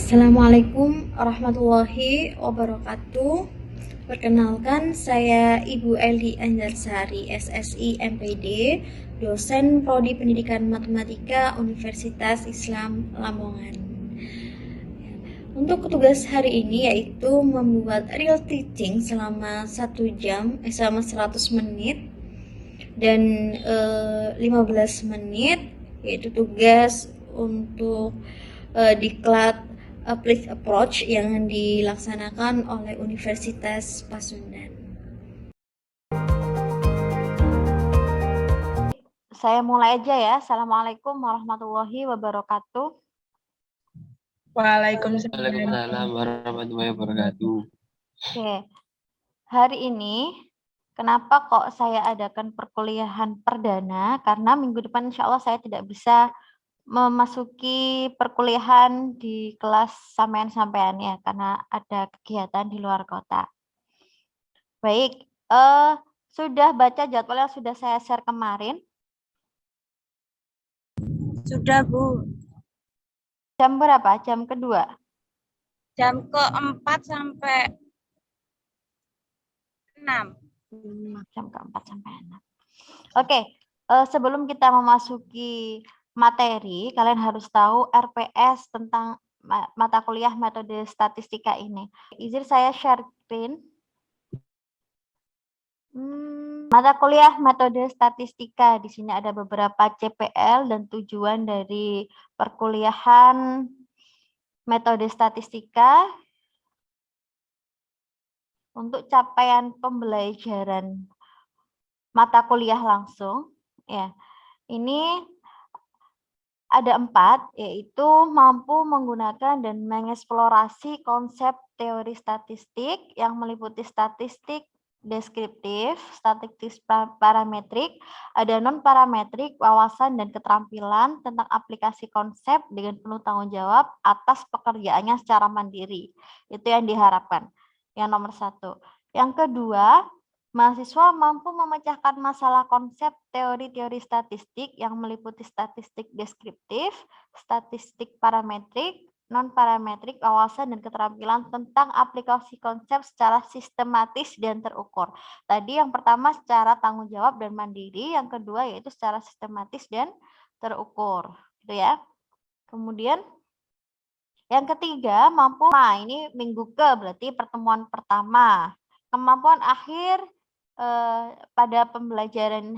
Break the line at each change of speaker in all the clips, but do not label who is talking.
Assalamualaikum warahmatullahi wabarakatuh. Perkenalkan, saya Ibu Eli Anjarsari, SSI MPD, dosen Prodi Pendidikan Matematika Universitas Islam Lamongan. Untuk tugas hari ini yaitu membuat real teaching selama 100 menit dan 15 menit, yaitu tugas untuk diklat applied approach yang dilaksanakan oleh Universitas Pasundan. Saya mulai aja ya. Assalamualaikum warahmatullahi wabarakatuh.
Waalaikumsalam warahmatullahi wabarakatuh.
Oke, hari ini kenapa kok saya adakan perkuliahan perdana? Karena minggu depan insya Allah saya tidak bisa memasuki perkuliahan di kelas sampean ya, karena ada kegiatan di luar kota. Baik, sudah baca jadwal yang sudah saya share kemarin?
Sudah, Bu.
Jam berapa? Jam kedua?
Jam ke-4 sampai 6.
Jam ke-4 sampai 6. Oke, sebelum kita memasuki materi, kalian harus tahu RPS tentang mata kuliah metode statistika ini. Izin saya share screen. Mata kuliah metode statistika, di sini ada beberapa CPL dan tujuan dari perkuliahan metode statistika untuk capaian pembelajaran mata kuliah langsung. Ya, ini ada 4, yaitu mampu menggunakan dan mengeksplorasi konsep teori statistik yang meliputi statistik deskriptif, statistik parametrik, ada non-parametrik, wawasan dan keterampilan tentang aplikasi konsep dengan penuh tanggung jawab atas pekerjaannya secara mandiri. Itu yang diharapkan. Yang nomor 1. Yang kedua, mahasiswa mampu memecahkan masalah konsep teori-teori statistik yang meliputi statistik deskriptif, statistik parametrik, non-parametrik, wawasan dan keterampilan tentang aplikasi konsep secara sistematis dan terukur. Tadi yang pertama secara tanggung jawab dan mandiri, yang kedua yaitu secara sistematis dan terukur. Gitu ya. Kemudian yang ketiga, mampu, nah ini minggu ke, berarti pertemuan pertama. Kemampuan akhir pada pembelajaran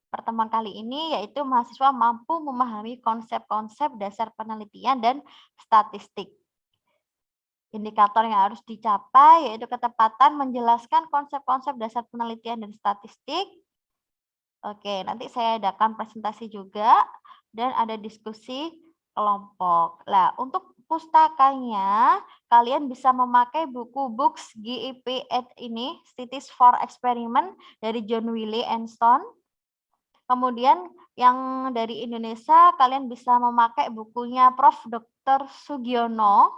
pertemuan kali ini yaitu mahasiswa mampu memahami konsep-konsep dasar penelitian dan statistik. Indikator yang harus dicapai yaitu ketepatan menjelaskan konsep-konsep dasar penelitian dan statistik. Oke, nanti saya adakan presentasi juga dan ada diskusi kelompok. Nah, untuk pustakanya kalian bisa memakai buku Books GEP ini, Statistics for Experiment dari John Wiley and Stone. Kemudian yang dari Indonesia kalian bisa memakai bukunya Prof. Dr. Sugiono,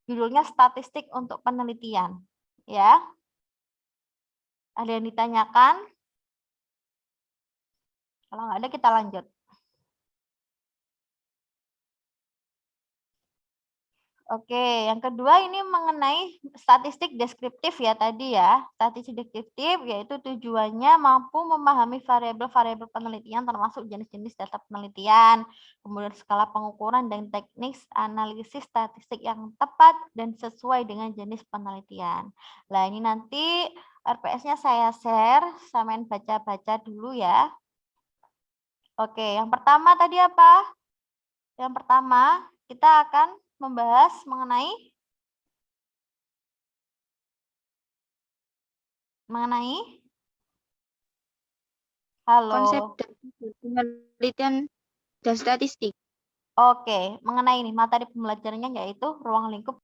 judulnya Statistik untuk Penelitian. Ya. Ada yang ditanyakan? Kalau nggak ada kita lanjut. Oke, yang kedua ini mengenai statistik deskriptif ya tadi ya. Statistik deskriptif yaitu tujuannya mampu memahami variabel-variabel penelitian termasuk jenis-jenis data penelitian, kemudian skala pengukuran dan teknik analisis statistik yang tepat dan sesuai dengan jenis penelitian. Nah, ini nanti RPS-nya saya share, samain baca-baca dulu ya. Oke, yang pertama tadi apa? Yang pertama kita akan membahas mengenai
Konsep penelitian dan statistik.
Oke, mengenai ini materi pembelajarannya yaitu ruang lingkup.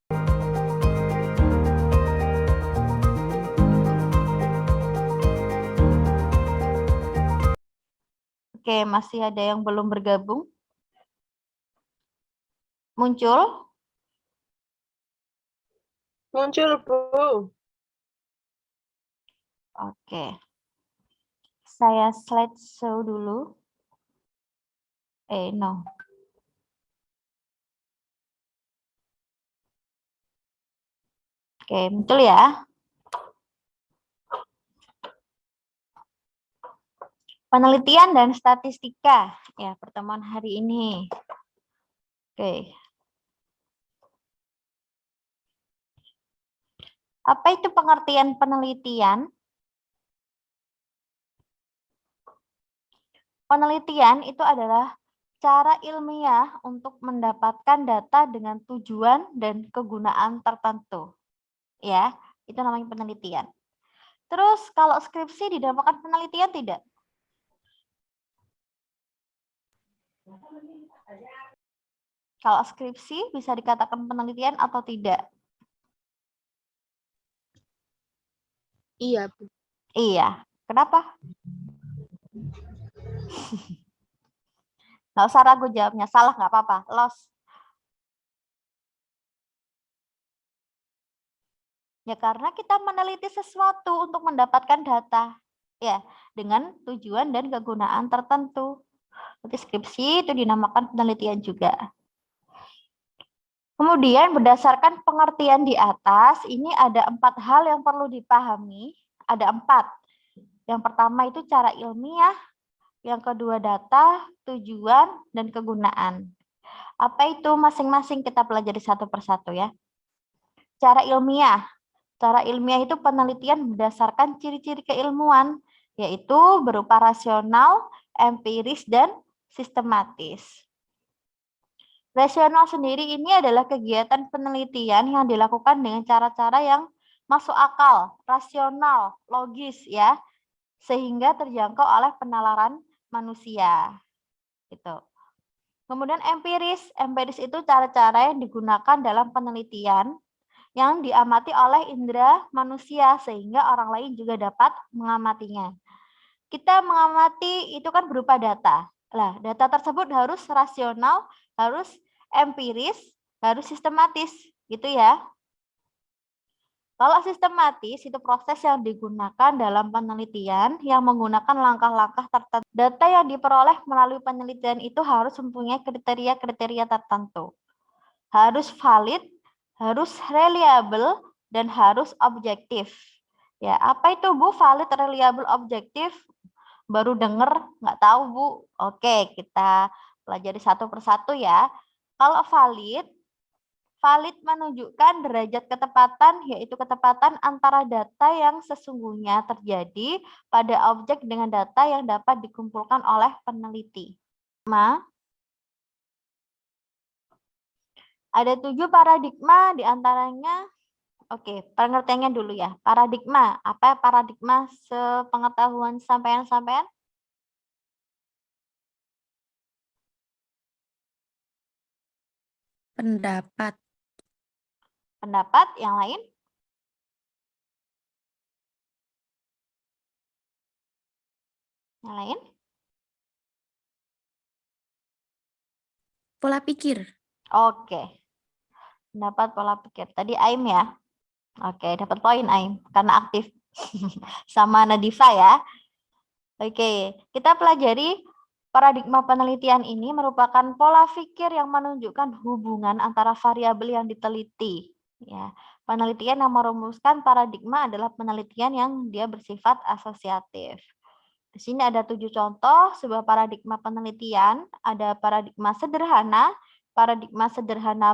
Oke, masih ada yang belum bergabung? Muncul?
Muncul, Bu.
Oke. Saya slideshow dulu. No. Oke, betul ya. Penelitian dan statistika. Ya, pertemuan hari ini. Oke. Apa itu pengertian penelitian? Penelitian itu adalah cara ilmiah untuk mendapatkan data dengan tujuan dan kegunaan tertentu. Ya, itu namanya penelitian. Terus kalau skripsi dinamakan penelitian tidak? Kalau skripsi bisa dikatakan penelitian atau tidak?
Iya, Bu.
Iya. Kenapa? Nggak usah ragu jawabnya. Salah nggak apa-apa. Loss. Ya karena kita meneliti sesuatu untuk mendapatkan data. Ya, dengan tujuan dan kegunaan tertentu. Berarti skripsi itu dinamakan penelitian juga. Kemudian berdasarkan pengertian di atas, ini ada 4 hal yang perlu dipahami. Ada 4. Yang pertama itu cara ilmiah, yang kedua data, tujuan, dan kegunaan. Apa itu masing-masing kita pelajari satu persatu ya. Cara ilmiah. Cara ilmiah itu penelitian berdasarkan ciri-ciri keilmuan, yaitu berupa rasional, empiris, dan sistematis. Rasional sendiri ini adalah kegiatan penelitian yang dilakukan dengan cara-cara yang masuk akal, rasional, logis ya, sehingga terjangkau oleh penalaran manusia. Gitu. Kemudian empiris, empiris itu cara-cara yang digunakan dalam penelitian yang diamati oleh indera manusia sehingga orang lain juga dapat mengamatinya. Kita mengamati itu kan berupa data. Lah, data tersebut harus rasional, harus empiris, harus sistematis, gitu ya. Kalau sistematis itu proses yang digunakan dalam penelitian yang menggunakan langkah-langkah tertentu. Data yang diperoleh melalui penelitian itu harus mempunyai kriteria-kriteria tertentu. Harus valid, harus reliable, dan harus objektif. Ya, apa itu Bu valid, reliable, objektif? Baru dengar, nggak tahu Bu. Oke, kita pelajari satu persatu ya. Kalau valid, valid menunjukkan derajat ketepatan, yaitu ketepatan antara data yang sesungguhnya terjadi pada objek dengan data yang dapat dikumpulkan oleh peneliti. Ada 7 paradigma diantaranya. Oke, pengertiannya dulu ya. Paradigma, apa paradigma sepengetahuan sampean-sampean?
Pendapat.
Pendapat yang lain? Yang lain?
Pola pikir.
Oke. Pendapat pola pikir. Tadi Aim ya. Oke, dapat poin Aim karena aktif. Sama Nadifa ya. Oke, kita pelajari paradigma penelitian ini merupakan pola pikir yang menunjukkan hubungan antara variabel yang diteliti. Ya, penelitian yang merumuskan paradigma adalah penelitian yang dia bersifat asosiatif. Di sini ada 7 contoh sebuah paradigma penelitian. Ada paradigma sederhana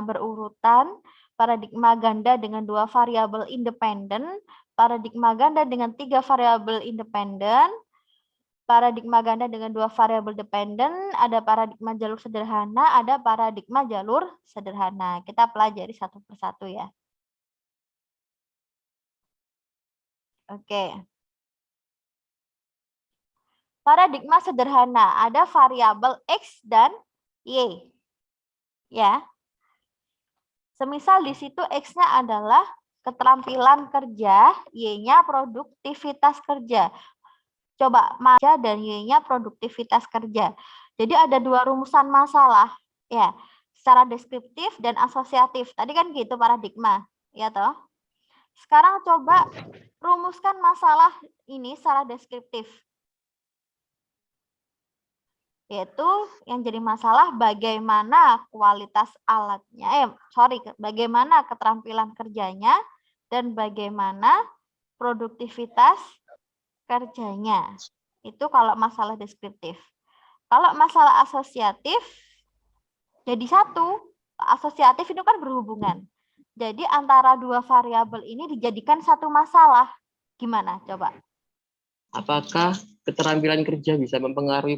berurutan, paradigma ganda dengan 2 variabel independen, paradigma ganda dengan 3 variabel independen, paradigma ganda dengan 2 variabel dependen, ada paradigma jalur sederhana, ada paradigma jalur sederhana. Kita pelajari satu persatu ya. Oke. Paradigma sederhana, ada variabel X dan Y. Ya. Semisal di situ X-nya adalah keterampilan kerja, Y-nya produktivitas kerja. Coba maja dan Y-nya produktivitas kerja. Jadi ada 2 rumusan masalah, ya, secara deskriptif dan asosiatif. Tadi kan gitu paradigma, ya toh. Sekarang coba rumuskan masalah ini secara deskriptif. Yaitu yang jadi masalah bagaimana kualitas alatnya, bagaimana keterampilan kerjanya, dan bagaimana produktivitas kerjanya. Itu kalau masalah deskriptif. Kalau masalah asosiatif, jadi satu. Asosiatif itu kan berhubungan. Jadi antara dua variabel ini dijadikan satu masalah. Gimana? Coba.
Apakah keterampilan kerja bisa mempengaruhi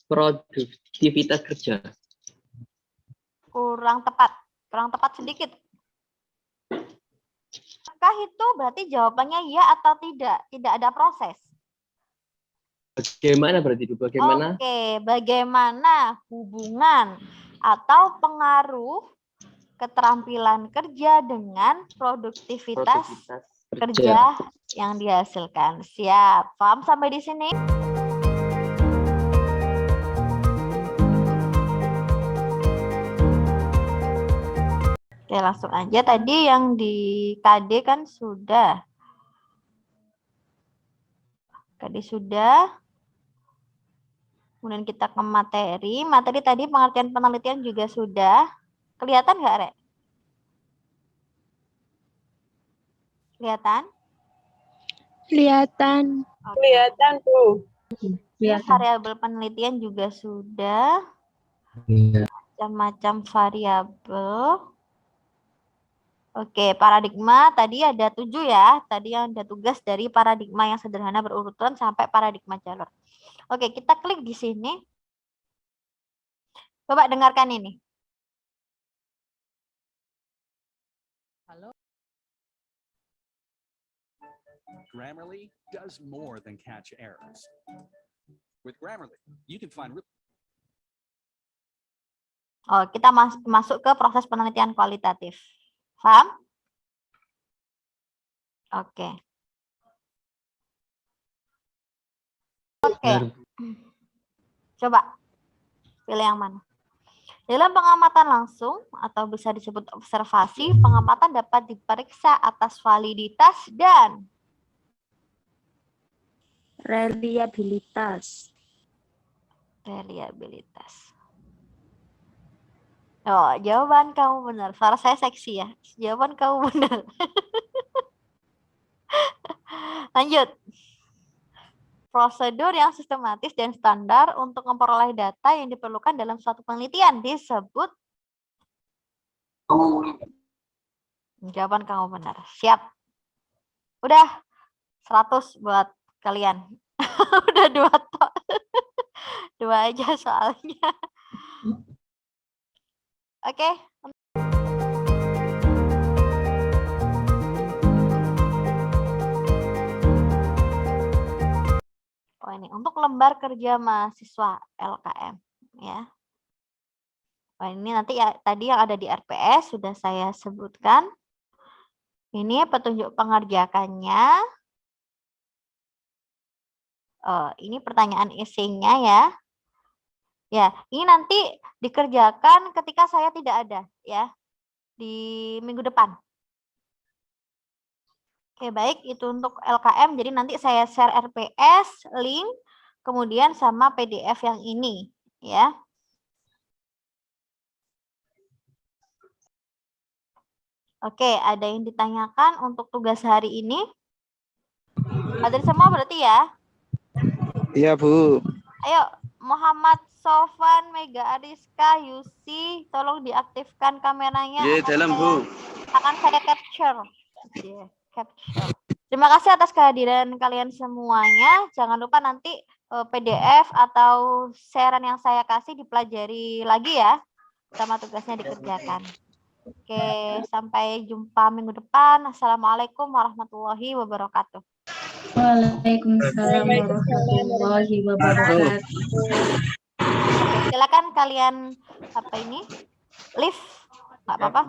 produktivitas kerja?
Kurang tepat sedikit. Apakah itu berarti jawabannya ya atau tidak? Tidak ada proses.
Bagaimana berarti itu? Bagaimana?
Oke, bagaimana hubungan atau pengaruh keterampilan kerja dengan produktivitas kerja yang dihasilkan. Siap, paham sampai di sini? Oke, langsung aja. Tadi yang di KD kan sudah. KD sudah. Kemudian kita ke materi. Materi tadi pengertian penelitian juga sudah. Kelihatan nggak, Rek? Kelihatan?
Kelihatan.
Oke.
Kelihatan tuh.
Variabel penelitian juga sudah. Macam-macam variabel. Oke, paradigma tadi ada 7 ya. Tadi yang ada tugas dari paradigma yang sederhana berurutan sampai paradigma jalur. Oke, kita klik di sini. Coba dengarkan ini.
Halo. Grammarly does more than catch errors. With Grammarly, you can find
Kita masuk ke proses penelitian kualitatif. Paham? Oke. Coba pilih yang mana? Dalam pengamatan langsung atau bisa disebut observasi, pengamatan dapat diperiksa atas validitas dan
Reliabilitas.
Oh, jawaban kamu benar. Suara saya seksi ya. Jawaban kamu benar. Lanjut. Prosedur yang sistematis dan standar untuk memperoleh data yang diperlukan dalam suatu penelitian disebut. Jawaban kamu benar. Siap. Udah 100 buat kalian. Udah 2 tok. 2 aja soalnya. Oke. Oh, ini untuk lembar kerja mahasiswa LKM ya. Oh, ini nanti ya tadi yang ada di RPS sudah saya sebutkan. Ini petunjuk pengerjakannya. Ini pertanyaan essay-nya ya. Ya, ini nanti dikerjakan ketika saya tidak ada ya. Di minggu depan. Oke, baik, itu untuk LKM. Jadi nanti saya share RPS, link, kemudian sama PDF yang ini, ya. Oke, ada yang ditanyakan untuk tugas hari ini? Hadir semua berarti ya?
Iya, Bu.
Ayo, Muhammad Sofan, Mega Ariska, Yusi, tolong diaktifkan kameranya.
Iya, dalam, Bu.
Akan saya capture. Capture. Terima kasih atas kehadiran kalian semuanya. Jangan lupa nanti PDF atau sharean yang saya kasih dipelajari lagi ya. Sama tugasnya dikerjakan. Oke, sampai jumpa minggu depan. Assalamualaikum warahmatullahi wabarakatuh.
Waalaikumsalam warahmatullahi wabarakatuh.
Silakan kalian apa ini? Live, nggak apa-apa.